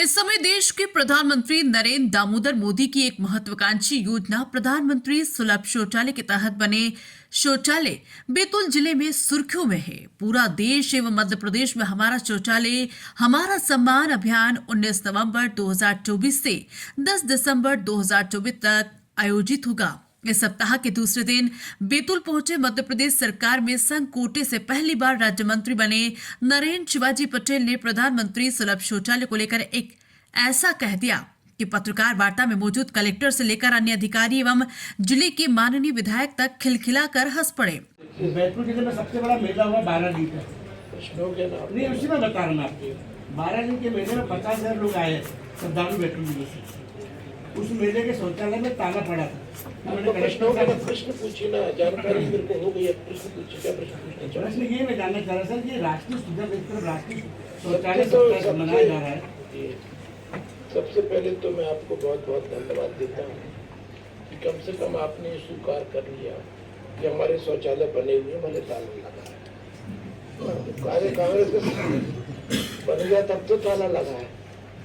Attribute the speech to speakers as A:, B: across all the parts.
A: इस समय देश के प्रधानमंत्री नरेंद्र दामोदर मोदी की एक महत्वाकांक्षी योजना प्रधानमंत्री सुलभ शौचालय के तहत बने शौचालय बैतूल जिले में सुर्खियों में है। पूरा देश एवं मध्य प्रदेश में हमारा शौचालय हमारा सम्मान अभियान 19 नवंबर 2024 से 10 दिसंबर 2024 तक आयोजित होगा। इस सप्ताह के दूसरे दिन बैतूल पहुंचे मध्य प्रदेश सरकार में संघ कोटे से पहली बार राज्य मंत्री बने नरेंद्र शिवाजी पटेल ने प्रधानमंत्री सुलभ शौचालय को लेकर एक ऐसा कह दिया कि पत्रकार वार्ता में मौजूद कलेक्टर से लेकर अन्य अधिकारी एवं जिले के माननीय विधायक तक खिलखिलाकर हंस पड़े।
B: बैतूल जिले में सबसे बड़ा मेला हुआ 12 दिन का। नहीं, उसी में बता रहा हूँ आपको। 12 दिन के मेले में 50,000 लोग आए श्रद्धालु बैतूल जिले से। उस मेले के शौचालय में ताला पड़ा था।
C: प्रश्न पूछिए ना, जानकारी मेरे को हो गई है। प्रश्न पूछिए, क्या प्रश्न पूछना चाहते हैं?
B: प्रश्न ये मैं जानना चाह रहा सर कि राष्ट्रीय सुलभ एक तरफ राष्ट्रीय शौचालय सप्ताह मनाया जा रहा है।
C: सबसे पहले तो मैं आपको बहुत बहुत धन्यवाद देता हूँ कि कम से कम आपने स्वीकार कर लिया कि हमारे शौचालय बने हुए भले ताला लगा है। कांग्रेस के बन गया तब तो ताला लगा है,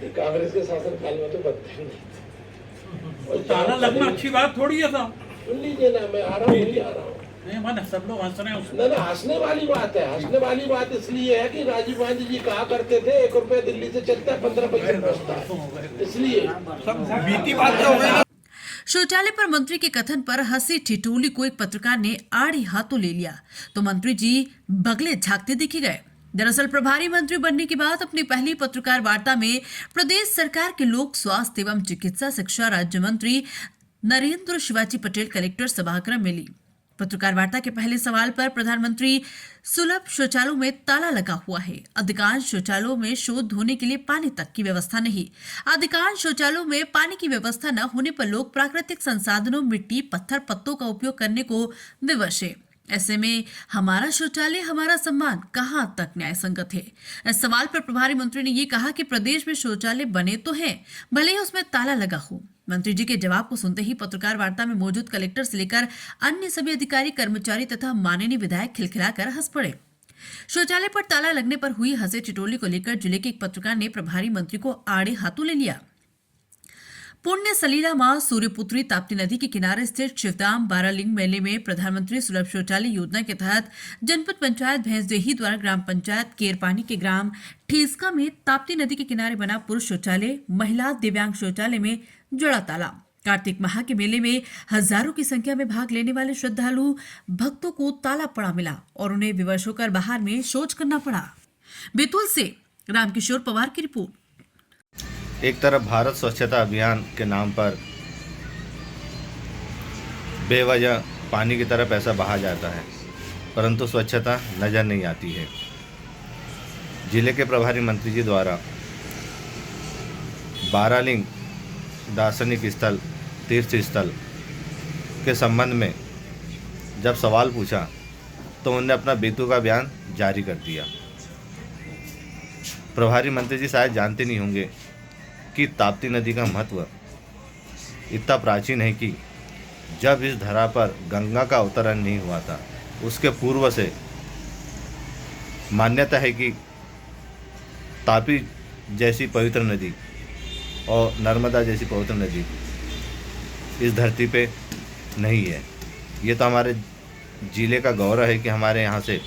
C: ये कांग्रेस के शासनकाल में तो बनते ही नहीं।
D: और ताला लगना अच्छी बात थोड़ी है साहब।
C: सुन लीजिए ना, मैं आ रहा हूँ।
D: नहीं मन सब लोग हंस रहे हैं।
C: ना हंसने वाली बात है। हंसने वाली बात इसलिए है कि राजीव गांधी जी कहा करते थे 1 रुपया दिल्ली से चलता है 15 पैसे पहुंचता है, इसलिए
D: सब बीती बात तो हो गई।
A: शौचालय पर मंत्री के कथन पर हंसी ठिठोली को एक पत्रकार ने आड़ी हाथों ले लिया तो मंत्री जी बगले झांकते दिखे गए। दरअसल प्रभारी मंत्री बनने के बाद अपनी पहली पत्रकार वार्ता में प्रदेश सरकार के लोक स्वास्थ्य एवं चिकित्सा शिक्षा राज्य मंत्री नरेंद्र शिवाजी पटेल कलेक्टर सभागृह में ली। पत्रकार वार्ता के पहले सवाल पर प्रधानमंत्री सुलभ शौचालयों में ताला लगा हुआ है। अधिकांश शौचालयों में शोध धोने के लिए पानी तक की व्यवस्था नहीं। अधिकांश शौचालयों में पानी की व्यवस्था न होने पर लोग प्राकृतिक संसाधनों मिट्टी पत्थर पत्तों का उपयोग करने को विवश है। ऐसे में हमारा शौचालय हमारा सम्मान कहां तक न्याय संगत है। इस सवाल पर प्रभारी मंत्री ने ये कहा कि प्रदेश में शौचालय बने तो हैं, भले ही उसमें ताला लगा हो। मंत्री जी के जवाब को सुनते ही पत्रकार वार्ता में मौजूद कलेक्टर से लेकर अन्य सभी अधिकारी कर्मचारी तथा माननीय विधायक खिलखिलाकर हंस पड़े। शौचालय पर ताला लगने पर हुई हंसी ठिठोली को लेकर जिले के एक पत्रकार ने प्रभारी मंत्री को आड़े हाथों ले लिया। पुण्य सलीला मां सूर्यपुत्री ताप्ती नदी के किनारे स्थित शिवधाम बारालिंग मेले में प्रधानमंत्री सुलभ शौचालय योजना के तहत जनपद पंचायत भैंसदेही द्वारा ग्राम पंचायत केरपानी के ग्राम ठेसका में ताप्ती नदी के किनारे बना पुरुष शौचालय महिला दिव्यांग शौचालय में जड़ा ताला। कार्तिक माह के मेले में हजारों की संख्या में भाग लेने वाले श्रद्धालु भक्तों को ताला पड़ा मिला और उन्हें विवश होकर बाहर में शौच करना पड़ा। बैतूल से रामकिशोर पवार की रिपोर्ट।
E: एक तरफ भारत स्वच्छता अभियान के नाम पर बेवजह पानी की तरफ पैसा बहा जाता है, परंतु स्वच्छता नज़र नहीं आती है। जिले के प्रभारी मंत्री जी द्वारा बारालिंग दार्शनिक स्थल तीर्थ स्थल के संबंध में जब सवाल पूछा तो उन्होंने अपना बेतु का बयान जारी कर दिया। प्रभारी मंत्री जी शायद जानते नहीं होंगे कि ताप्ती नदी का महत्व इतना प्राचीन है कि जब इस धरा पर गंगा का अवतरण नहीं हुआ था, उसके पूर्व से मान्यता है कि तापी जैसी पवित्र नदी और नर्मदा जैसी पवित्र नदी इस धरती पे नहीं है। ये तो हमारे जिले का गौरव है कि हमारे यहाँ से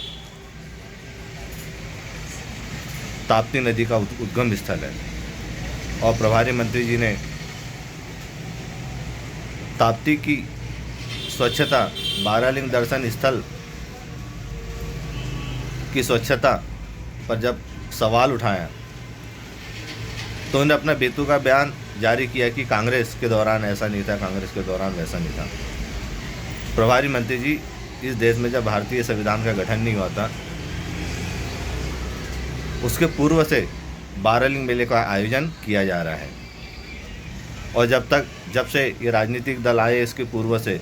E: ताप्ती नदी का उद्गम स्थल है। और प्रभारी मंत्री जी ने ताप्ती की स्वच्छता बारालिंग दर्शन स्थल की स्वच्छता पर जब सवाल उठाया तो उन्होंने अपना बेतु का बयान जारी किया कि कांग्रेस के दौरान ऐसा नहीं था, कांग्रेस के दौरान वैसा नहीं था। प्रभारी मंत्री जी, इस देश में जब भारतीय संविधान का गठन नहीं हुआ था उसके पूर्व से बारालिंग मेले का आयोजन किया जा रहा है और जब से ये राजनीतिक दल आए इसके पूर्व से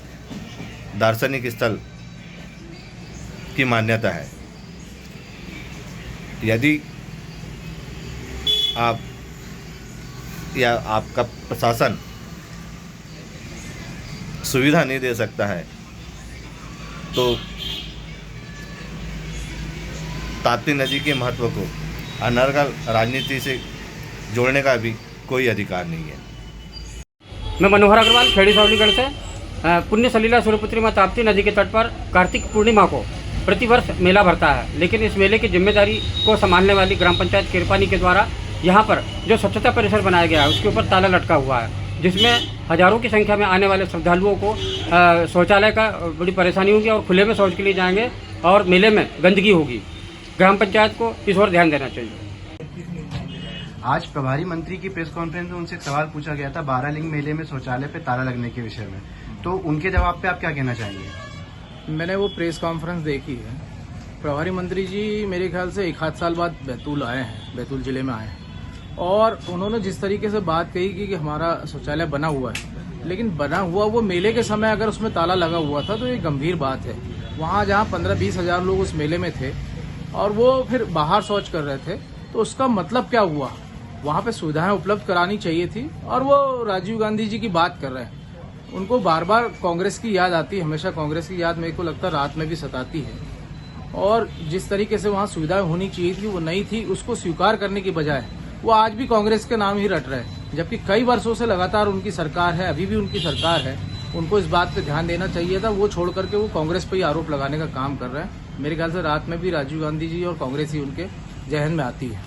E: दार्शनिक स्थल की मान्यता है। यदि आप या आपका प्रशासन सुविधा नहीं दे सकता है तो ताप्ती नदी के महत्व को अनर्गल राजनीति से जोड़ने का भी कोई अधिकार नहीं है।
F: मैं मनोहर अग्रवाल खेड़ी सावलीगढ़ से पुण्य सलीला सूर्यपुत्री माँ ताप्ती नदी के तट पर कार्तिक पूर्णिमा को प्रतिवर्ष मेला भरता है, लेकिन इस मेले की जिम्मेदारी को संभालने वाली ग्राम पंचायत किरपानी के द्वारा यहाँ पर जो स्वच्छता परिसर बनाया गया है उसके ऊपर ताला लटका हुआ है, जिसमें हजारों की संख्या में आने वाले श्रद्धालुओं को शौचालय का बड़ी परेशानी होगी और खुले में शौच के लिए जाएंगे और मेले में गंदगी होगी। ग्राम पंचायत को इस ओर ध्यान देना चाहिए।
G: आज प्रभारी मंत्री की प्रेस कॉन्फ्रेंस में उनसे एक सवाल पूछा गया था 12 लिंग मेले में शौचालय पे ताला लगने के विषय में, तो उनके जवाब पे आप क्या कहना चाहेंगे?
H: मैंने वो प्रेस कॉन्फ्रेंस देखी है। प्रभारी मंत्री जी मेरे ख्याल से 1 आध साल बाद बैतूल आए हैं, बैतूल जिले में आए हैं, और उन्होंने जिस तरीके से बात कही कि हमारा शौचालय बना हुआ है, लेकिन बना हुआ वो मेले के समय अगर उसमें ताला लगा हुआ था तो ये गंभीर बात है। वहाँ जहाँ 15-20 हजार लोग उस मेले में थे और वो फिर बाहर शौच कर रहे थे, तो उसका मतलब क्या हुआ? वहाँ पे सुविधाएं उपलब्ध करानी चाहिए थी। और वो राजीव गांधी जी की बात कर रहे हैं, उनको बार बार कांग्रेस की याद आती है, हमेशा कांग्रेस की याद मेरे को लगता है रात में भी सताती है। और जिस तरीके से वहाँ सुविधाएं होनी चाहिए थी वो नहीं थी, उसको स्वीकार करने की बजाय वो आज भी कांग्रेस के नाम ही रट रहे हैं, जबकि कई वर्षों से लगातार उनकी सरकार है, अभी भी उनकी सरकार है। उनको इस बात पे ध्यान देना चाहिए था, वो छोड़ करके वो कांग्रेस पे ही आरोप लगाने का काम कर रहे हैं। मेरे ख्याल से रात में भी राजीव गांधी जी और कांग्रेस ही उनके जहन में आती है।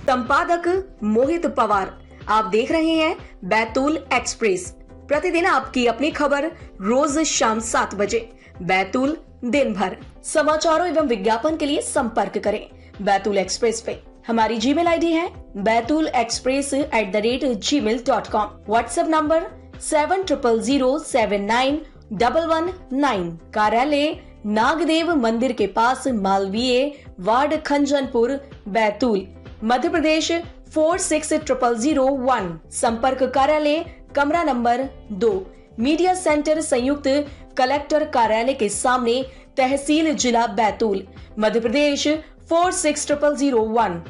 I: संपादक मोहित पवार, आप देख रहे हैं बैतूल एक्सप्रेस। प्रतिदिन आपकी अपनी खबर रोज शाम 7 बजे बैतूल दिन भर। समाचारों एवं विज्ञापन के लिए संपर्क करें बैतूल एक्सप्रेस पे। हमारी जीमेल आईडी है baitulexpress@gmail.com। WhatsApp number 7000791119। कार्यालय नागदेव मंदिर के पास, मालवीय वार्ड, खंजनपुर, बैतूल, मध्य प्रदेश 460001। संपर्क कार्यालय कमरा नंबर 2, मीडिया सेंटर संयुक्त कलेक्टर कार्यालय के सामने, तहसील जिला बैतूल, मध्य प्रदेश 460001।